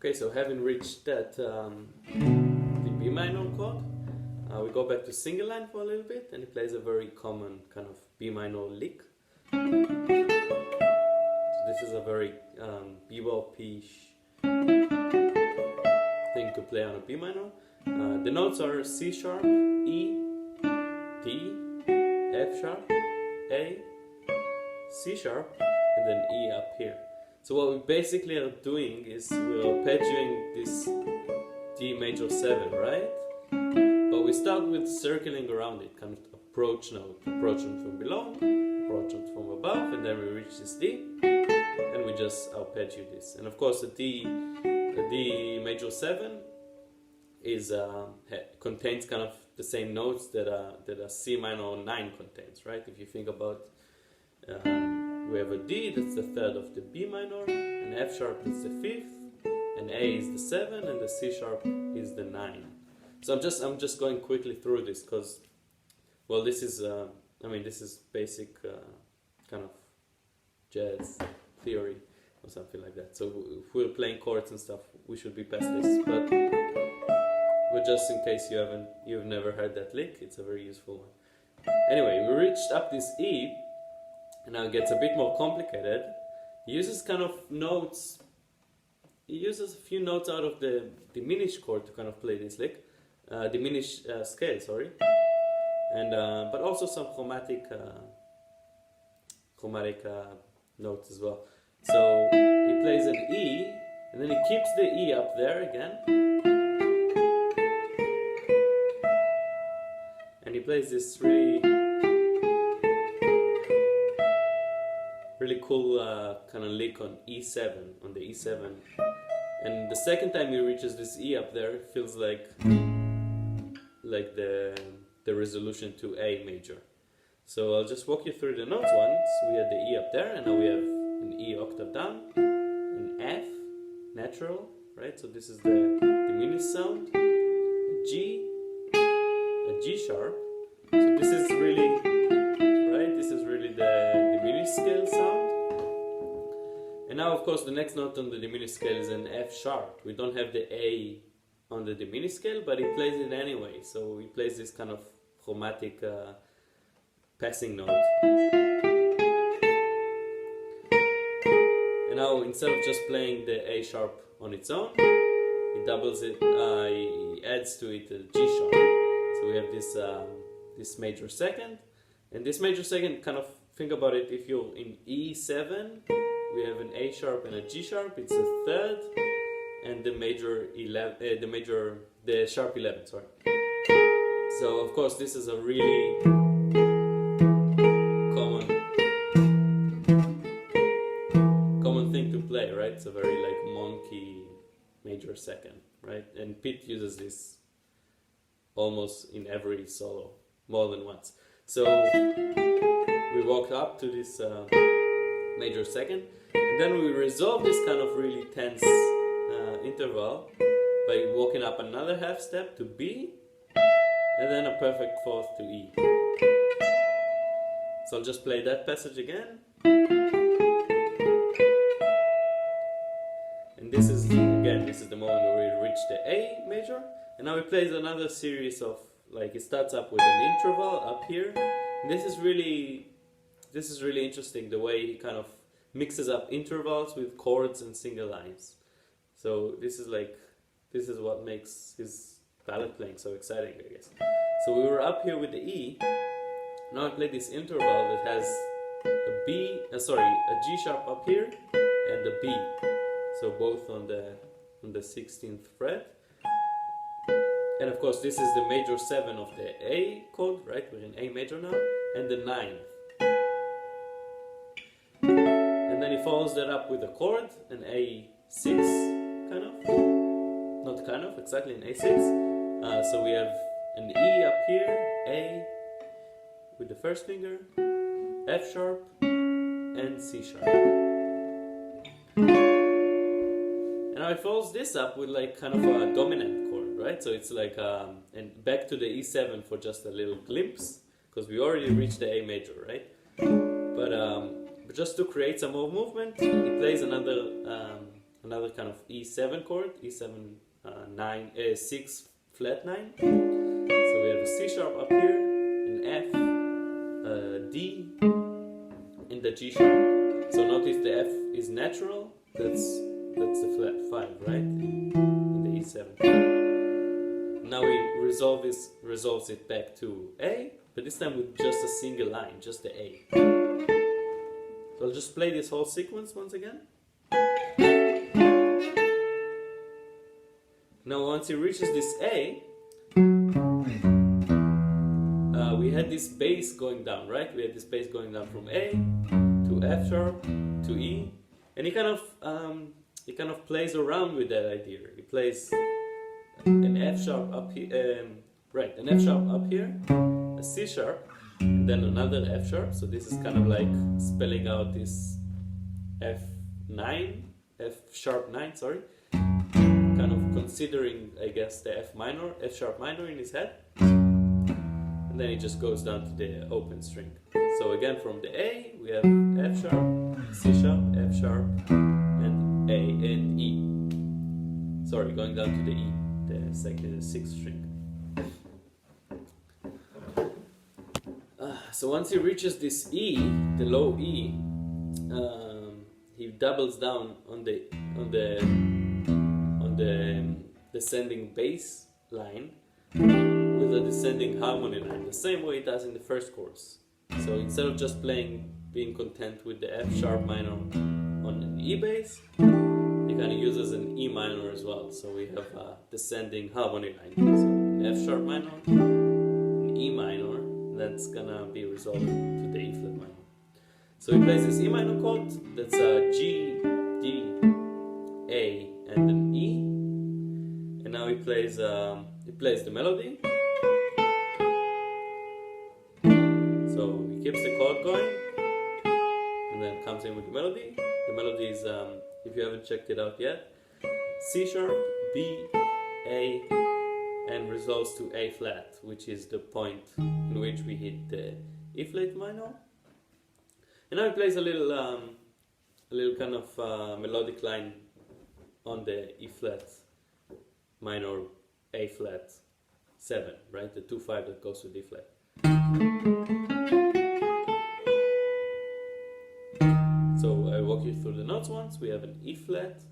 Okay, so having reached that the B minor chord, we go back to single line for a little bit, and he plays a very common kind of B minor lick. So this is a very bebop-ish thing to play on a B minor. The notes are C sharp, E, D, F sharp, A, C sharp, and then E up here. So what we basically are doing is we're arpeggiating this D major 7, right? But we start with circling around it, kind of approach note, approaching from below, approaching from above, and then we reach this D, and we just arpeggio this. And of course the D major 7 is contains kind of the same notes that a C minor 9 contains, right? If you think about we have a D, that's the third of the B minor, an F sharp is the fifth, an A is the 7, and the C sharp is the 9. So I'm just going quickly through this because, well, this is this is basic kind of jazz theory or something like that. So if we're playing chords and stuff, we should be past this. But just in case you've never heard that lick, it's a very useful one. Anyway, we reached up this E. And now it gets a bit more complicated. He uses kind of notes. He uses a few notes out of the diminished chord to kind of play this lick, diminished scale, sorry, and but also some chromatic notes as well. So he plays an E, and then he keeps the E up there again, and he plays this really cool kind of lick on E7, on the E7, and the second time he reaches this E up there, it feels like the resolution to A major. So I'll just walk you through the notes once. We had the E up there, and now we have an E octave down, an F natural, right? So this is the diminished sound, a G sharp. So this is really the diminished scale sound. And now, of course, the next note on the diminished scale is an F sharp. We don't have the A on the diminished scale, but he plays it anyway. So he plays this kind of chromatic passing note. And now, instead of just playing the A sharp on its own, he doubles it, he adds to it a G sharp. So we have this major second. And this major second, kind of think about it, if you're in E7, we have an A sharp and a G sharp, it's a third, and the major 11, the sharp 11, sorry. So of course this is a really common thing to play, right? It's a very like monkey major second, right? And Pete uses this almost in every solo, more than once. So we walk up to this major second, and then we resolve this kind of really tense interval by walking up another half step to B, and then a perfect fourth to E. So I'll just play that passage again. And this is the moment where we reach the A major, and now he plays another series of, like, it starts up with an interval up here. And this is really interesting, the way he kind of mixes up intervals with chords and single lines. So this is what makes his ballad playing so exciting, I guess. So we were up here with the E. Now I play this interval that has a G sharp up here and a B. So both on the 16th fret. And of course this is the major 7 of the A chord, right? We're in A major now, and the 9th. And then he follows that up with a chord, an A6, exactly an A6. So we have an E up here, A with the first finger, F sharp, and C sharp. And now he follows this up with like kind of a dominant chord, right? So it's like, and back to the E7 for just a little glimpse, because we already reached the A major, right? But just to create some more movement, he plays another another kind of E7 chord, E7 6 flat 9. So we have a C sharp up here, an F, D, and the G sharp. So notice the F is natural. That's the flat 5, right? In the E7. Now we resolves it back to A, but this time with just a single line, just the A. So I'll just play this whole sequence once again. Now once it reaches this A, we had this bass going down, right? We had this bass going down from A to F sharp to E, and he kind of plays around with that idea. He plays an F sharp up here, an F sharp up here, a C sharp, and then another F sharp. So this is kind of like spelling out this F sharp 9, sorry. Kind of considering, I guess, the F sharp minor in his head. And then it just goes down to the open string. So again, from the A, we have F sharp, C sharp, F sharp, and A and E. Sorry, going down to the E, the sixth string. So once he reaches this E, the low E, he doubles down on the descending bass line with a descending harmony line, the same way it does in the first chorus. So instead of just being content with the F sharp minor on an E bass, he kind of uses an E minor as well. So we have a descending harmony line. So an F sharp minor, an E minor, that's gonna be resolved to the E flat minor. So he plays this E minor chord, that's a G, D, A, and an E. And now he plays the melody. So he keeps the chord going, and then comes in with the melody. The melody is, if you haven't checked it out yet, C sharp, B, A, and resolves to A flat, which is the point in which we hit the E flat minor. And now he plays a little kind of melodic line on the E flat minor, A flat 7, right? The 2/5 that goes with E flat. So I walk you through the notes once. We have an E flat,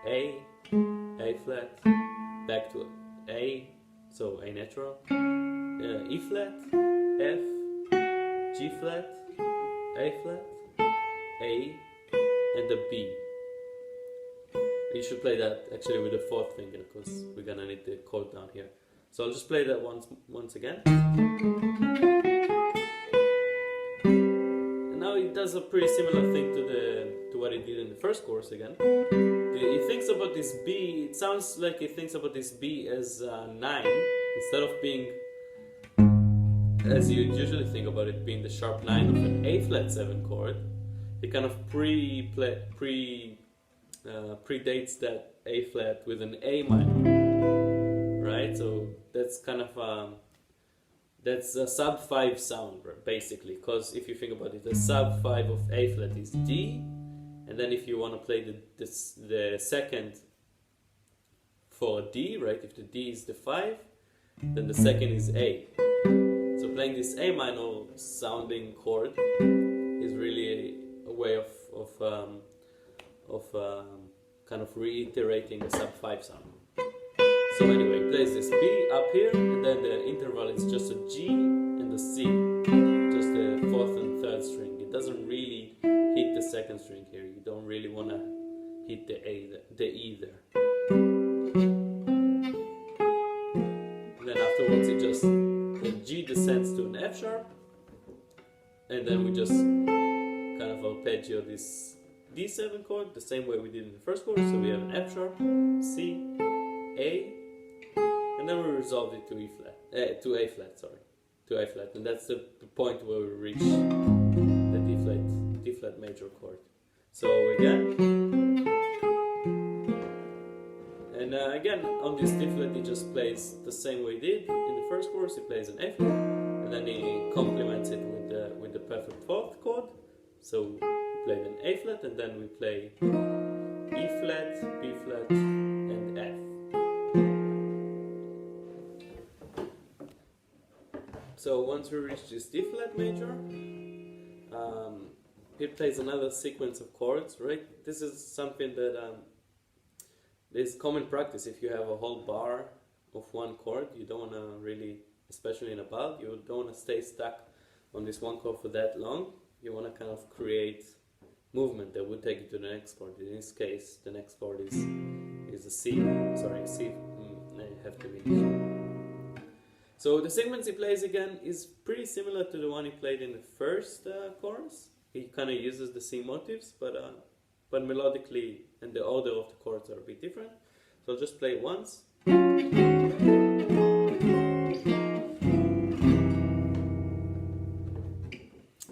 A flat, back to A, so A natural, E flat, F, G flat, A flat, A, and the B. You should play that actually with the 4th finger, because we're gonna need the chord down here. So I'll just play that once again. And now he does a pretty similar thing to what he did in the first chorus again. He thinks about this B, it sounds like he thinks about this B as 9, instead of being, as you usually think about it, being the sharp 9 of an A flat 7 chord. He kind of predates that A flat with an A minor, right? So that's kind of that's a sub 5 sound, basically, because if you think about it, the sub 5 of A flat is D, and then if you want to play the second for D, right? If the D is the 5, then the second is A. So playing this A minor sounding chord is really a way of kind of reiterating a sub 5 sound. So anyway, he plays this B up here, and then the interval is just a G and a C, just the 4th and 3rd string. It doesn't really hit the 2nd string here. You don't really want to hit the E there. And then afterwards, the G descends to an F sharp, and then we just kind of arpeggio this D7 chord the same way we did in the first chord. So we have an F sharp, C, A, and then we resolve it to A flat, and that's the point where we reach the D flat major chord. So again, and again on this D flat he just plays the same way he did in the first chorus. He plays an A flat, and then he complements it with the perfect 4th chord. So we played an A flat, and then we play E flat, flat, B flat, and F. So once we reach this D flat major, it plays another sequence of chords, right? This is something that is common practice. If you have a whole bar of one chord, you don't want to really, especially in a ballad, you don't want to stay stuck on this one chord for that long. You want to kind of create movement that would take you to the next chord. In this case, the next chord is a C. Sorry, C. I have to mean. So the sequence he plays again is pretty similar to the one he played in the first chorus. He kind of uses the C motives, but melodically and the order of the chords are a bit different. So I'll just play it once.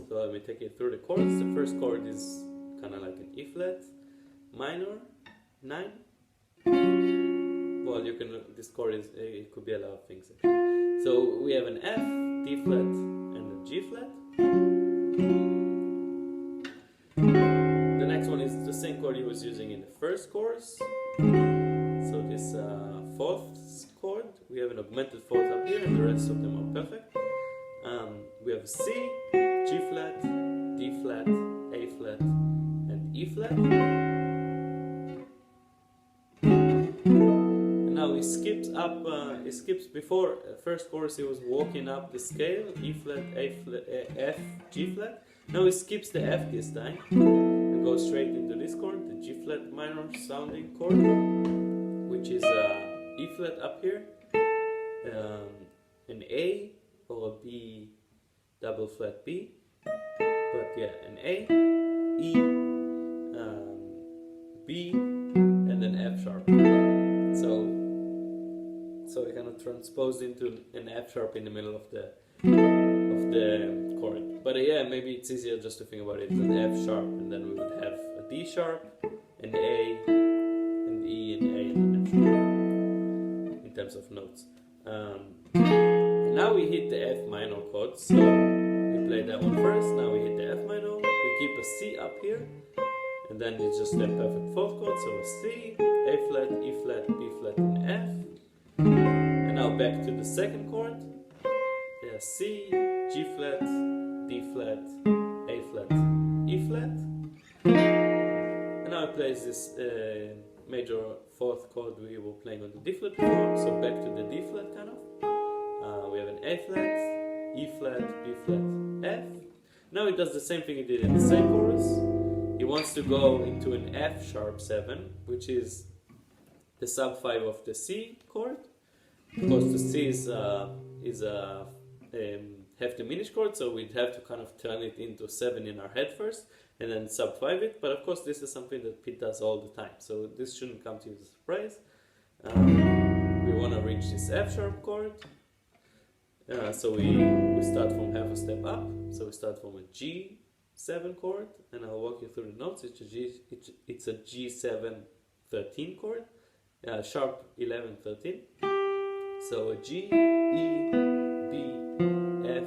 So let me take you through the chords. The first chord is kind of like an E flat minor 9. Well, you can, this chord is, it could be a lot of things actually. So we have an F, D flat, and a G flat. The next one is the same chord he was using in the first chorus. So this fourth chord, we have an augmented fourth up here, and the rest of them are perfect. We have C, G flat, D flat, A flat, and E flat. And now he skips up, he skips before first chorus he was walking up the scale, E flat, A flat, F, G flat. Now he skips the F this time and goes straight into this chord, the G flat minor sounding chord, which is E flat up here, an A or a B double flat B, but yeah, an A, E, B, and then F sharp. So it kind of transposed into an F sharp in the middle of the chord. But yeah, maybe it's easier just to think about it as an F sharp, and then we would have a D sharp, an A, an E, an A, and an F sharp in terms of notes. And now we hit the F minor chord. So we played that one first. Now we hit the F minor. We keep a C up here, and then it's just a perfect fourth chord. So a C, A flat, E flat, B flat, and F. And now back to the second chord. Yeah, C, G flat, D flat, A flat, E flat. And now it plays this major fourth chord we were playing on the D flat before. So back to the D flat kind of. We have an A flat, E flat, B flat, F. Now he does the same thing he did in the same chorus. He wants to go into an F sharp 7, which is the sub 5 of the C chord. Because the C is a half diminished chord, so we'd have to kind of turn it into 7 in our head first, and then sub 5 it. But of course, this is something that Pete does all the time, so this shouldn't come to you as a surprise. We want to reach this F sharp chord. So we start from half a step up. So we start from a G7 chord, and I'll walk you through the notes. It's a G7 13 chord, sharp 11 13. So a G, E, B, F,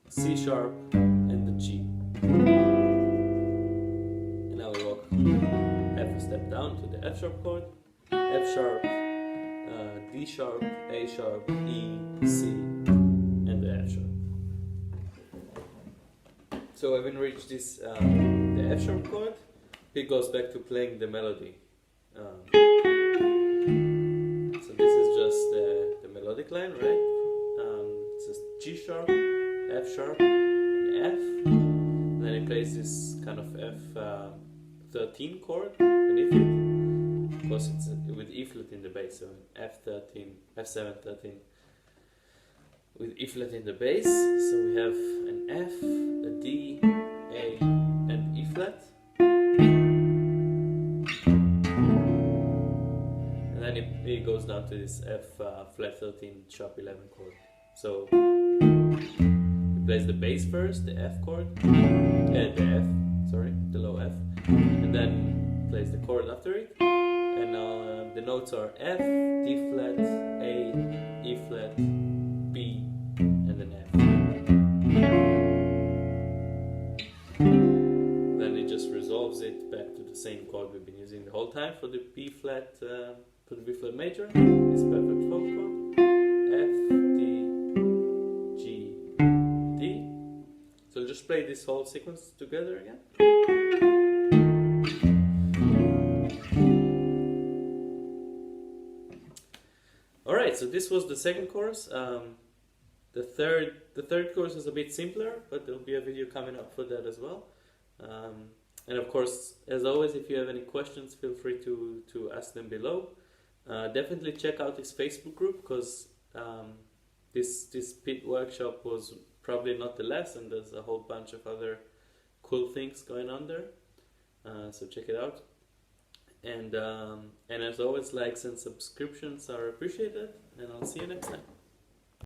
C sharp, and the G. And now we walk half a step down to the F sharp chord, F sharp, D sharp, A sharp, E, C, and the F sharp. So having reached this, the F sharp chord, it goes back to playing the melody. So this is just the melodic line, right? It's just G sharp, F sharp, and F. And then he plays this kind of F13 chord beneath it. Of course, it's with E flat in the bass, so F13, F7 13 with E flat in the bass. So we have an F, a D, A, and E flat. And then it goes down to this F flat 13 sharp 11 chord. So he plays the bass first, the F chord, the low F, and then plays the chord after it. And the notes are F, D flat, A, E flat, B, and then F. Then it back to the same chord we've been using the whole time for the B flat major. It's perfect 4th chord. F, D, G, D. So I'll just play this whole sequence together again. Alright, so this was the second chorus. The third chorus is a bit simpler, but there'll be a video coming up for that as well. And of course, as always, if you have any questions, feel free to ask them below. Definitely check out his Facebook group, because this pit workshop was probably not the last, and there's a whole bunch of other cool things going on there. So check it out. And as always, likes and subscriptions are appreciated, and I'll see you next time.